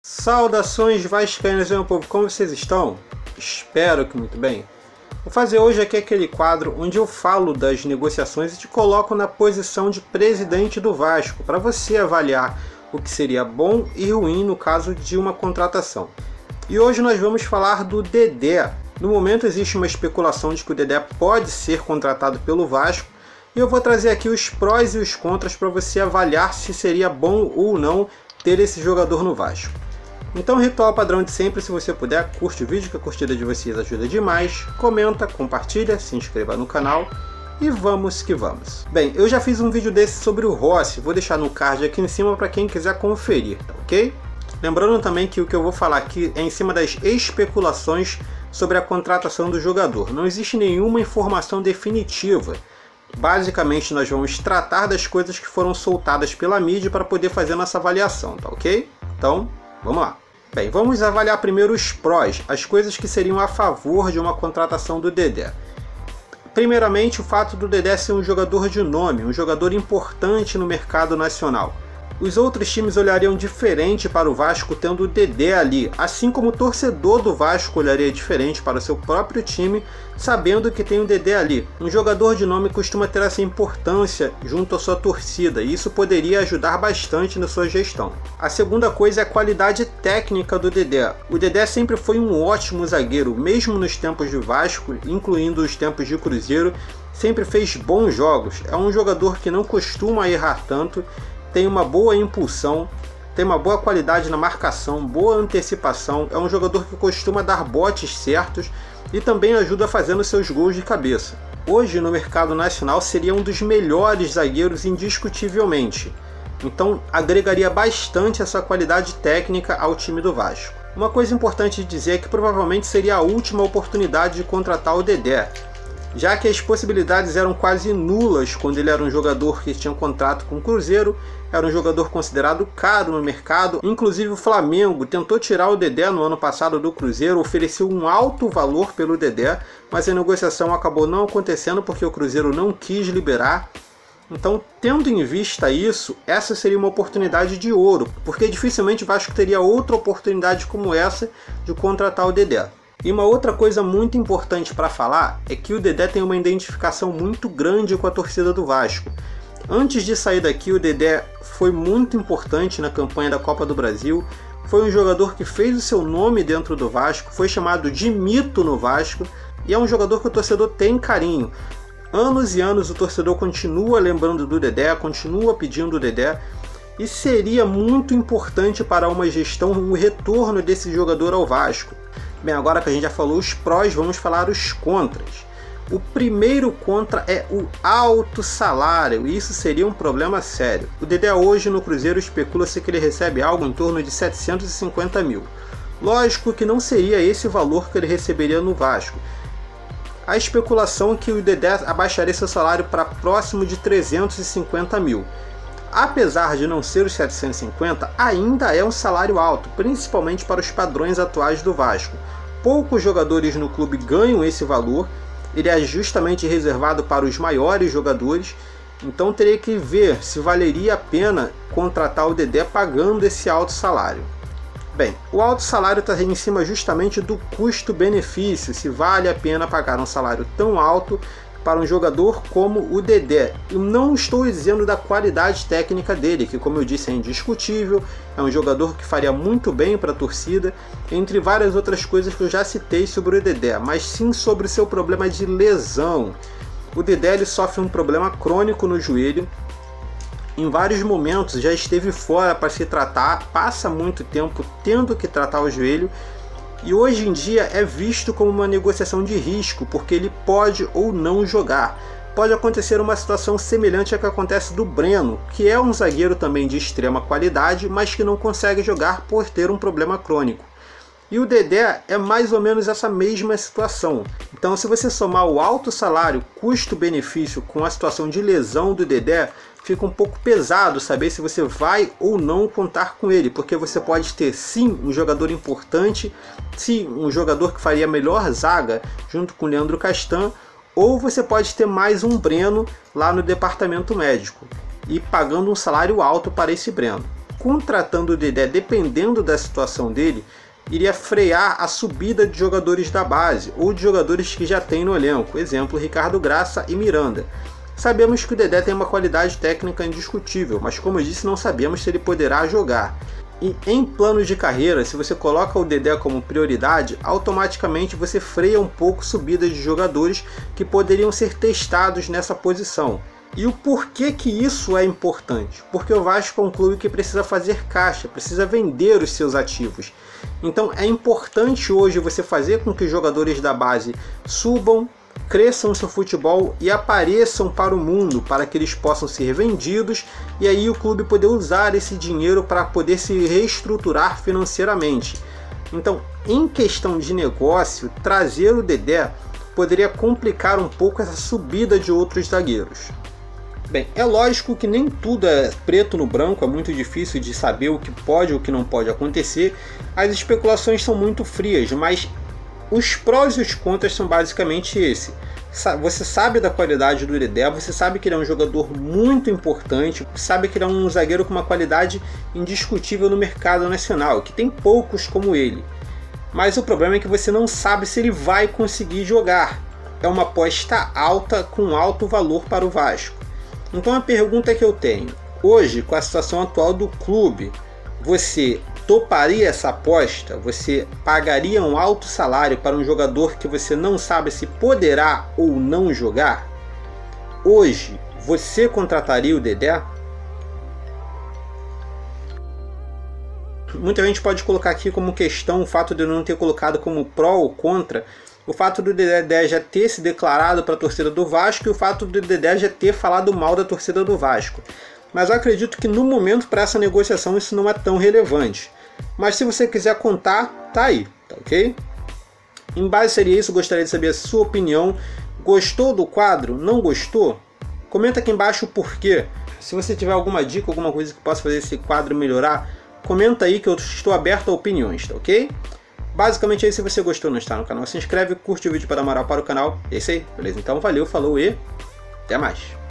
Saudações vascaínos, meu povo, como vocês estão? Espero que muito bem. Vou fazer hoje aqui aquele quadro onde eu falo das negociações e te coloco na posição de presidente do Vasco, para você avaliar o que seria bom e ruim no caso de uma contratação. E hoje nós vamos falar do Dedé. No momento existe uma especulação de que o Dedé pode ser contratado pelo Vasco, e eu vou trazer aqui os prós e os contras para você avaliar se seria bom ou não ter esse jogador no Vasco. Então, ritual padrão de sempre, se você puder, curte o vídeo, que a curtida de vocês ajuda demais, comenta, compartilha, se inscreva no canal e vamos que vamos. Bem, eu já fiz um vídeo desse sobre o Rossi, vou deixar no card aqui em cima para quem quiser conferir, ok? Lembrando também que o que eu vou falar aqui é em cima das especulações sobre a contratação do jogador. Não existe nenhuma informação definitiva. Basicamente, nós vamos tratar das coisas que foram soltadas pela mídia para poder fazer nossa avaliação, tá ok? Então, vamos lá. Bem, vamos avaliar primeiro os prós, as coisas que seriam a favor de uma contratação do Dedé. Primeiramente, o fato do Dedé ser um jogador de nome, um jogador importante no mercado nacional. Os outros times olhariam diferente para o Vasco tendo o Dedé ali, assim como o torcedor do Vasco olharia diferente para o seu próprio time, sabendo que tem o Dedé ali. Um jogador de nome costuma ter essa importância junto à sua torcida, e isso poderia ajudar bastante na sua gestão. A segunda coisa é a qualidade técnica do Dedé. O Dedé sempre foi um ótimo zagueiro, mesmo nos tempos de Vasco, incluindo os tempos de Cruzeiro, sempre fez bons jogos. É um jogador que não costuma errar tanto, tem uma boa impulsão, tem uma boa qualidade na marcação, boa antecipação, é um jogador que costuma dar botes certos e também ajuda fazendo seus gols de cabeça. Hoje no mercado nacional seria um dos melhores zagueiros indiscutivelmente, então agregaria bastante essa qualidade técnica ao time do Vasco. Uma coisa importante de dizer é que provavelmente seria a última oportunidade de contratar o Dedé, já que as possibilidades eram quase nulas quando ele era um jogador que tinha um contrato com o Cruzeiro, era um jogador considerado caro no mercado, inclusive o Flamengo tentou tirar o Dedé no ano passado do Cruzeiro, ofereceu um alto valor pelo Dedé, mas a negociação acabou não acontecendo porque o Cruzeiro não quis liberar. Então, tendo em vista isso, essa seria uma oportunidade de ouro, porque dificilmente o Vasco teria outra oportunidade como essa de contratar o Dedé. E uma outra coisa muito importante para falar é que o Dedé tem uma identificação muito grande com a torcida do Vasco. Antes de sair daqui, o Dedé foi muito importante na campanha da Copa do Brasil, foi um jogador que fez o seu nome dentro do Vasco, foi chamado de mito no Vasco e é um jogador que o torcedor tem carinho. Anos e anos o torcedor continua lembrando do Dedé, continua pedindo o Dedé, e seria muito importante para uma gestão o retorno desse jogador ao Vasco. Bem, agora que a gente já falou os prós, vamos falar os contras. O primeiro contra é o alto salário, e isso seria um problema sério. O Dedé hoje no Cruzeiro especula-se que ele recebe algo em torno de 750 mil. Lógico que não seria esse o valor que ele receberia no Vasco. A especulação é que o Dedé abaixaria seu salário para próximo de 350 mil. Apesar de não ser os 750, ainda é um salário alto, principalmente para os padrões atuais do Vasco. Poucos jogadores no clube ganham esse valor, ele é justamente reservado para os maiores jogadores, então teria que ver se valeria a pena contratar o Dedé pagando esse alto salário. Bem, o alto salário está em cima justamente do custo-benefício, se vale a pena pagar um salário tão alto para um jogador como o Dedé. Eu não estou dizendo da qualidade técnica dele, que como eu disse é indiscutível, é um jogador que faria muito bem para a torcida, entre várias outras coisas que eu já citei sobre o Dedé, mas sim sobre o seu problema de lesão. O Dedé ele sofre um problema crônico no joelho, em vários momentos já esteve fora para se tratar, passa muito tempo tendo que tratar o joelho, e hoje em dia é visto como uma negociação de risco, porque ele pode ou não jogar. Pode acontecer uma situação semelhante à que acontece do Breno, que é um zagueiro também de extrema qualidade, mas que não consegue jogar por ter um problema crônico. E o Dedé é mais ou menos essa mesma situação. Então, se você somar o alto salário, custo-benefício com a situação de lesão do Dedé, fica um pouco pesado saber se você vai ou não contar com ele, porque você pode ter sim um jogador importante, sim um jogador que faria melhor zaga junto com o Leandro Castan, ou você pode ter mais um Breno lá no departamento médico e pagando um salário alto para esse Breno. contratando o Dedé, dependendo da situação dele, iria frear a subida de jogadores da base ou de jogadores que já tem no elenco, exemplo, Ricardo Graça e Miranda. Sabemos que o Dedé tem uma qualidade técnica indiscutível, mas como eu disse, não sabemos se ele poderá jogar. E em planos de carreira, se você coloca o Dedé como prioridade, automaticamente você freia um pouco subidas de jogadores que poderiam ser testados nessa posição. E o porquê que isso é importante? Porque o Vasco é um clube que precisa fazer caixa, precisa vender os seus ativos. Então é importante hoje você fazer com que os jogadores da base subam, cresçam seu futebol e apareçam para o mundo, para que eles possam ser vendidos e aí o clube poder usar esse dinheiro para poder se reestruturar financeiramente. Então, em questão de negócio, trazer o Dedé poderia complicar um pouco essa subida de outros zagueiros. Bem, é lógico que nem tudo é preto no branco, é muito difícil de saber o que pode ou o que não pode acontecer. As especulações são muito frias, mas os prós e os contras são basicamente esse. Você sabe da qualidade do Dedé, você sabe que ele é um jogador muito importante, sabe que ele é um zagueiro com uma qualidade indiscutível no mercado nacional, que tem poucos como ele. Mas o problema é que você não sabe se ele vai conseguir jogar. É uma aposta alta com alto valor para o Vasco. Então a pergunta que eu tenho, hoje com a situação atual do clube, você toparia essa aposta? Você pagaria um alto salário para um jogador que você não sabe se poderá ou não jogar? Hoje, você contrataria o Dedé? Muita gente pode colocar aqui como questão o fato de eu não ter colocado como pró ou contra o fato do Dedé já ter se declarado para a torcida do Vasco e o fato do Dedé já ter falado mal da torcida do Vasco. Mas eu acredito que no momento para essa negociação isso não é tão relevante. Mas se você quiser contar, tá aí, tá ok? Em base seria isso, gostaria de saber a sua opinião. Gostou do quadro? Não gostou? Comenta aqui embaixo o porquê. Se você tiver alguma dica, alguma coisa que possa fazer esse quadro melhorar, comenta aí que eu estou aberto a opiniões, tá ok? Basicamente é isso. Se você gostou, não está no canal, se inscreve, curte o vídeo para dar moral para o canal. É isso aí, beleza? Então valeu, falou e até mais!